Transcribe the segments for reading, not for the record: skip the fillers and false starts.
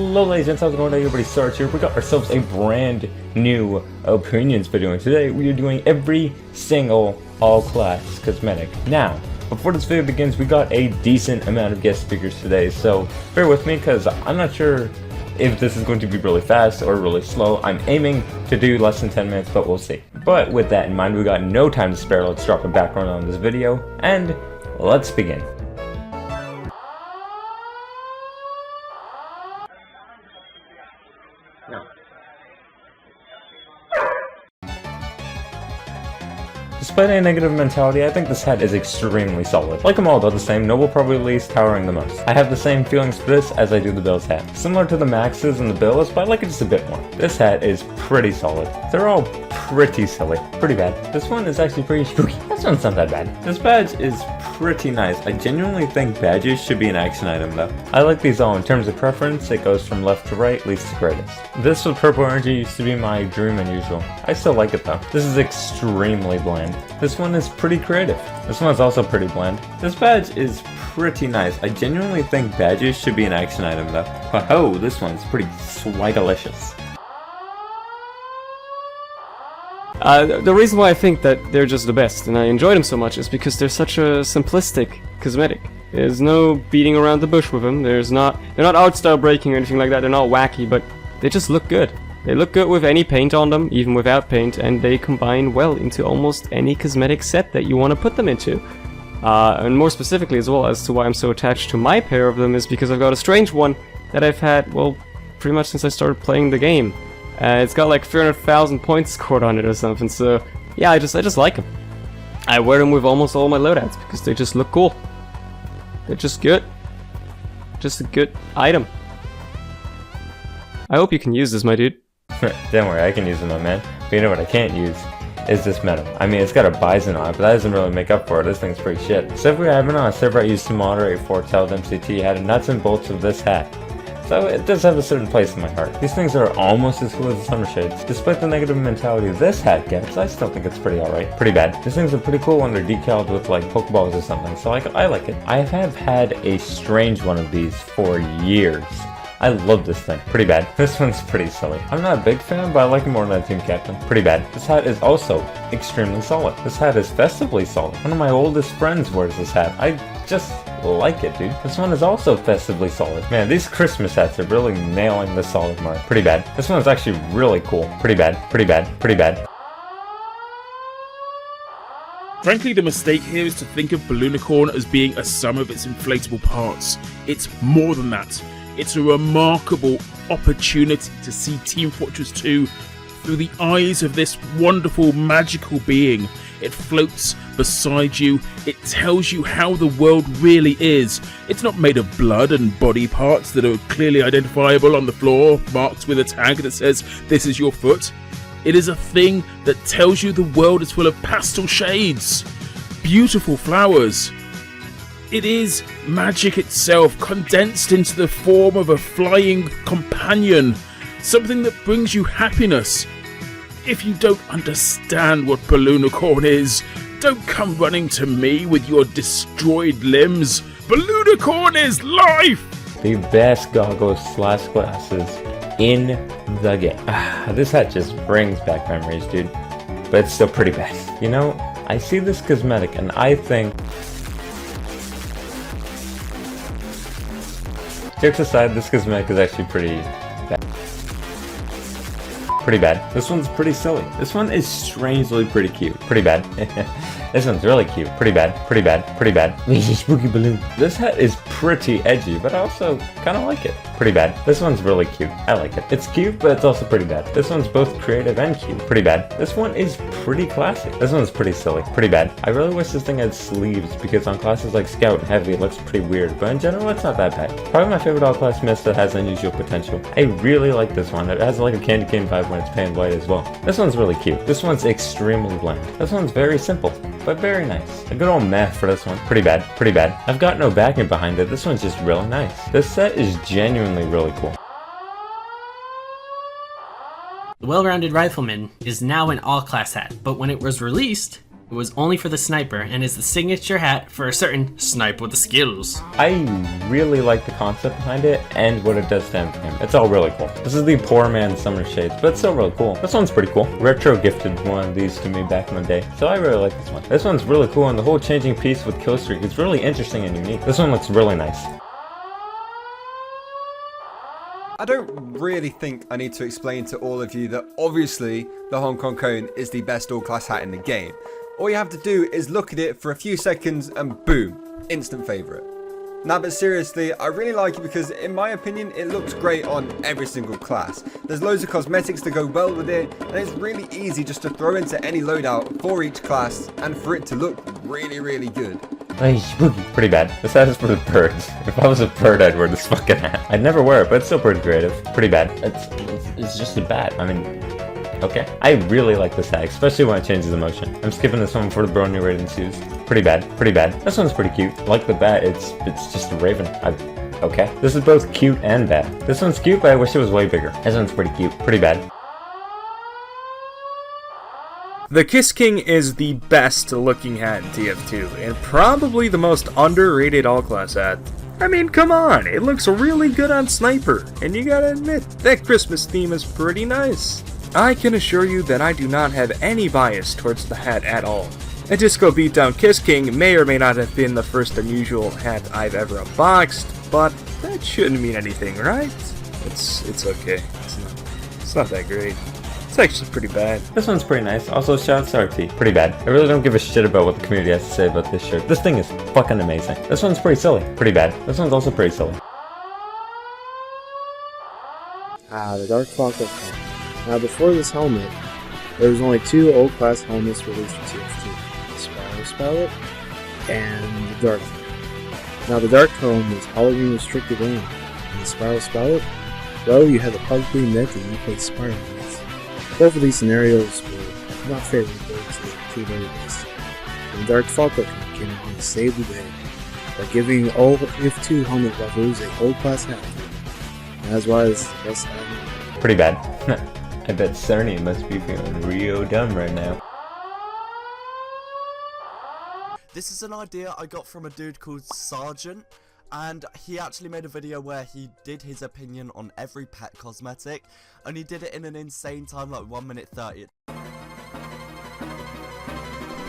Hello ladies and gentlemen, how's it going? Everybody starts here. We got ourselves a brand new opinions video, and today we are doing every single all-class cosmetic. Now, before this video begins, we got a decent amount of guest speakers today, so bear with me because I'm not sure if this is going to be really fast or really slow. I'm aiming to do less than 10 minutes, but we'll see. But with that in mind, we got no time to spare. Let's drop a background on this video, and let's begin. Despite a negative mentality, I think this hat is extremely solid. Like them all, they're the same, Noble probably least, towering the most. I have the same feelings for this as I do the Bill's hat. Similar to the Max's and the Bill's, but I like it just a bit more. This hat is pretty solid. They're all pretty silly. Pretty bad. This one is actually pretty spooky. This one's not that bad. This badge is pretty nice. I genuinely think badges should be an action item though. I like these all. In terms of preference, it goes from left to right, least to greatest. This with purple energy used to be my dream unusual. I still like it though. This is extremely bland. This one is pretty creative. This one's also pretty bland. This badge is pretty nice. I genuinely think badges should be an action item though. Oh, this one's pretty swagalicious. The reason why I think that they're just the best and I enjoy them so much is because they're such a simplistic cosmetic. There's no beating around the bush with them. They're not art style breaking or anything like that. They're not wacky, but they just look good. They look good with any paint on them, even without paint, and they combine well into almost any cosmetic set that you want to put them into. And more specifically as well as to why I'm so attached to my pair of them is because I've got a strange one that I've had, well, pretty much since I started playing the game. It's got like 300,000 points scored on it or something, so yeah, I just like them. I wear them with almost all my loadouts because they just look cool. They're just good. Just a good item. I hope you can use this, my dude. Don't worry, I can use it, my man. But you know what I can't use is this metal. I mean, it's got a bison on it, but that doesn't really make up for it. This thing's pretty shit. Except for having on a server I used to moderate for Tiled MCT had the nuts and bolts of this hat. So it does have a certain place in my heart. These things are almost as cool as the summer shades. Despite the negative mentality this hat gets, I still think it's pretty alright. Pretty bad. These things are pretty cool when they're decaled with like Pokeballs or something, so I like it. I have had a strange one of these for years. I love this thing. Pretty bad. This one's pretty silly. I'm not a big fan, but I like it more than a team captain. Pretty bad. This hat is also extremely solid. This hat is festively solid. One of my oldest friends wears this hat. I just like it, dude. This one is also festively solid. Man, these Christmas hats are really nailing the solid mark. Pretty bad. This one's actually really cool. Pretty bad. Pretty bad. Pretty bad. Frankly, the mistake here is to think of Balloonicorn as being a sum of its inflatable parts. It's more than that. It's a remarkable opportunity to see Team Fortress 2 through the eyes of this wonderful, magical being. It floats beside you. It tells you how the world really is. It's not made of blood and body parts that are clearly identifiable on the floor, marked with a tag that says, "This is your foot." It is a thing that tells you the world is full of pastel shades, beautiful flowers. It is magic itself, condensed into the form of a flying companion, something that brings you happiness. If you don't understand what Balloonicorn is, don't come running to me with your destroyed limbs. Balloonicorn is life! The best goggles / glasses in the game. This hat just brings back memories, dude. But it's still pretty bad. You know, I see this cosmetic and I think... Jokes aside, this cosmetic is actually pretty bad. Pretty bad. This one's pretty silly. This one is strangely pretty cute. Pretty bad. This one's really cute. Pretty bad. Pretty bad. Pretty bad. This is a spooky balloon. This hat is pretty edgy, but I also kind of like it. Pretty bad. This one's really cute. I like it. It's cute, but it's also pretty bad. This one's both creative and cute. Pretty bad. This one is pretty classic. This one's pretty silly. Pretty bad. I really wish this thing had sleeves, because on classes like Scout and Heavy it looks pretty weird, but in general it's not that bad. Probably my favorite all-class mist that has unusual potential. I really like this one. It has like a candy cane vibe when it's pale white as well. This one's really cute. This one's extremely bland. This one's very simple, but very nice. A good old meh for this one. Pretty bad. Pretty bad. I've got no backing behind it. This one's just really nice. This set is genuinely really cool. The well-rounded Rifleman is now an all-class hat, but when it was released, It was only for the sniper and is the signature hat for a certain snipe with the skills. I really like the concept behind it and what it does to him. It's all really cool. This is the poor man's summer shades, but it's still really cool. This one's pretty cool. Retro gifted one of these to me back in the day, so I really like this one. This one's really cool, and the whole changing piece with kill streak is really interesting and unique. This one looks really nice. I don't really think I need to explain to all of you that obviously the Hong Kong Cone is the best all-class hat in the game. All you have to do is look at it for a few seconds and boom, instant favourite. Now, but seriously, I really like it because in my opinion it looks great on every single class. There's loads of cosmetics to go well with it, and it's really easy just to throw into any loadout for each class and for it to look really good. Hey, spooky. Pretty bad. This hat is for the birds. If I was a bird, I'd wear this fucking hat. I'd never wear it, but it's still pretty creative. Pretty bad. It's just a bat. I mean, okay. I really like this hat, especially when it changes the motion. I'm skipping this one for the brony rated shoes. Pretty bad. Pretty bad. This one's pretty cute. Like the bat, it's just a raven. Okay. This is both cute and bad. This one's cute, but I wish it was way bigger. This one's pretty cute. Pretty bad. The Kiss King is the best looking hat in TF2, and probably the most underrated all-class hat. I mean, come on, it looks really good on Sniper, and you gotta admit, that Christmas theme is pretty nice. I can assure you that I do not have any bias towards the hat at all. A Disco Beatdown Kiss King may or may not have been the first unusual hat I've ever unboxed, but that shouldn't mean anything, right? It's okay. It's not that great. It's actually pretty bad. This one's pretty nice. Also, shout out to RT. Pretty bad. I really don't give a shit about what the community has to say about this shirt. This thing is fucking amazing. This one's pretty silly. Pretty bad. This one's also pretty silly. The Dark Falco helmet. Now, before this helmet, there was only two old class helmets released for TF2. The Spiral Spout and the Dark Cone. Now, the Dark Cone was Halloween restricted only. And the Spiral Spout, well, you had the publicly meant that you played Spiral. Both of these scenarios were not favorable to the two variables. And Dark Falco came in to save the day by giving all the TF2 helmet lovers a whole class hat. And that's why it's the best hat. Pretty bad. I bet Surny must be feeling real dumb right now. This is an idea I got from a dude called Sergeant, and he actually made a video where he did his opinion on every pet cosmetic, and he did it in an insane time, like 1 minute 30.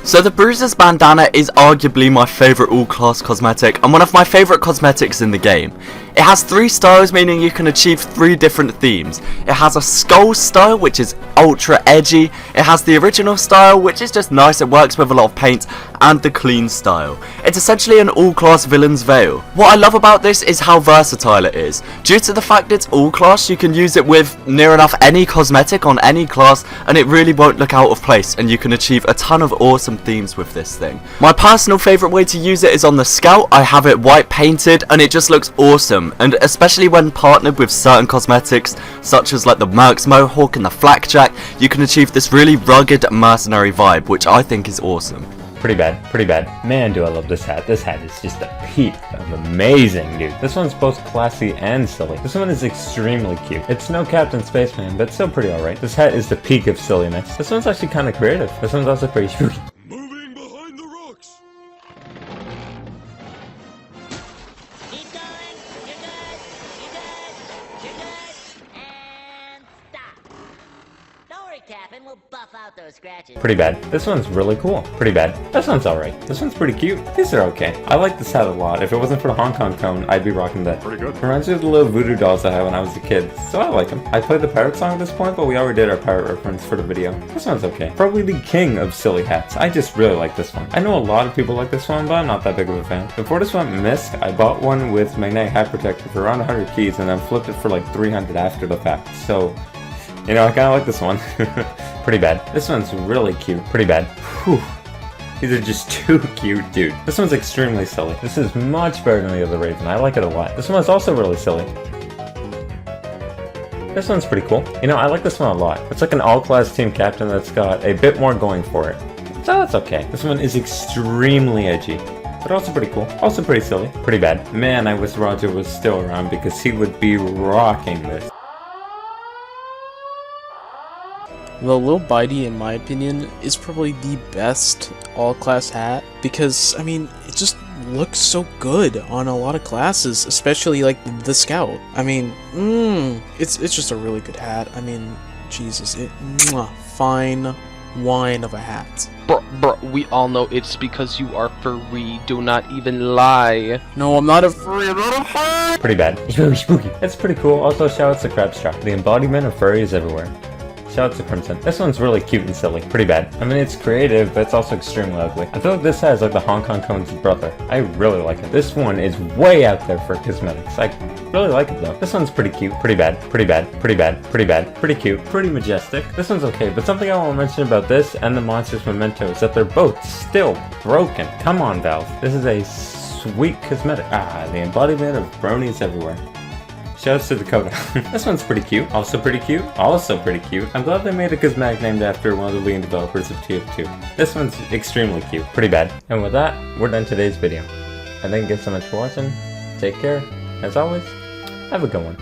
So the Bruises Bandana is arguably my favourite all-class cosmetic and one of my favourite cosmetics in the game. It has 3 styles, meaning you can achieve 3 different themes. It has a skull style, which is ultra edgy. It has the original style, which is just nice, it works with a lot of paint, and the clean style. It's essentially an all-class villain's veil. What I love about this is how versatile it is. Due to the fact it's all-class, you can use it with near enough any cosmetic on any class, and it really won't look out of place, and you can achieve a ton of awesome themes with this thing. My personal favourite way to use it is on the Scout. I have it white painted, and it just looks awesome, and especially when partnered with certain cosmetics, such as like the Merc's Mohawk and the Flakjack, you can achieve this really rugged mercenary vibe, which I think is awesome. Pretty bad, pretty bad. Man, do I love this hat. This hat is just a peak of amazing, dude. This one's both classy and silly. This one is extremely cute. It's no Captain Spaceman, but still pretty alright. This hat is the peak of silliness. This one's actually kind of creative. This one's also pretty spooky. Moving behind the rocks. Keep going. You're good. You're good. You're good. And stop. Don't worry, Captain. We'll buff out those scratches. Pretty bad. This one's really cool. Pretty bad. This one's alright. This one's pretty cute. These are okay. I like this hat a lot. If it wasn't for the Hong Kong cone, I'd be rocking that. Pretty good. Reminds me of the little voodoo dolls I had when I was a kid, so I like them. I played the pirate song at this point, but we already did our pirate reference for the video. This one's okay. Probably the king of silly hats. I just really like this one. I know a lot of people like this one, but I'm not that big of a fan. Before this went missed, I bought one with Magnetic Hat Protector for around 100 keys and then flipped it for like 300 after the fact. So, you know, I kind of like this one. Pretty bad. This one's really cute. Pretty bad. Whew. These are just too cute, dude. This one's extremely silly. This is much better than the other Raven. I like it a lot. This one's also really silly. This one's pretty cool. You know, I like this one a lot. It's like an all-class team captain that's got a bit more going for it. So that's okay. This one is extremely edgy, but also pretty cool. Also pretty silly. Pretty bad. Man, I wish Roger was still around because he would be rocking this. The Lil Bitey, in my opinion, is probably the best all-class hat because, I mean, it just looks so good on a lot of classes, especially like the Scout. I mean, it's just a really good hat. I mean, Jesus, fine wine of a hat. Bro, we all know it's because you are furry. Do not even lie. No, I'm not a furry. I'm not a furry. Pretty bad. It's very spooky. It's pretty cool. Also, shout outs to Crabstrap, the embodiment of furries everywhere. Shout out to Crimson. This one's really cute and silly. Pretty bad. I mean, it's creative, but it's also extremely ugly. I feel like this has like the Hong Kong Cone's brother. I really like it. This one is way out there for cosmetics. I really like it though. This one's pretty cute. Pretty bad. Pretty bad. Pretty bad. Pretty bad. Pretty cute. Pretty majestic. This one's okay, but something I want to mention about this and the Monsters Memento is that they're both still broken. Come on, Valve. This is a sweet cosmetic. The embodiment of bronies everywhere. Shouts to Dakota. This one's pretty cute. Also pretty cute. Also pretty cute. I'm glad they made a cosmetic named after one of the leading developers of TF2. This one's extremely cute. Pretty bad. And with that, we're done today's video. I thank you guys so much for watching. Take care. As always, have a good one.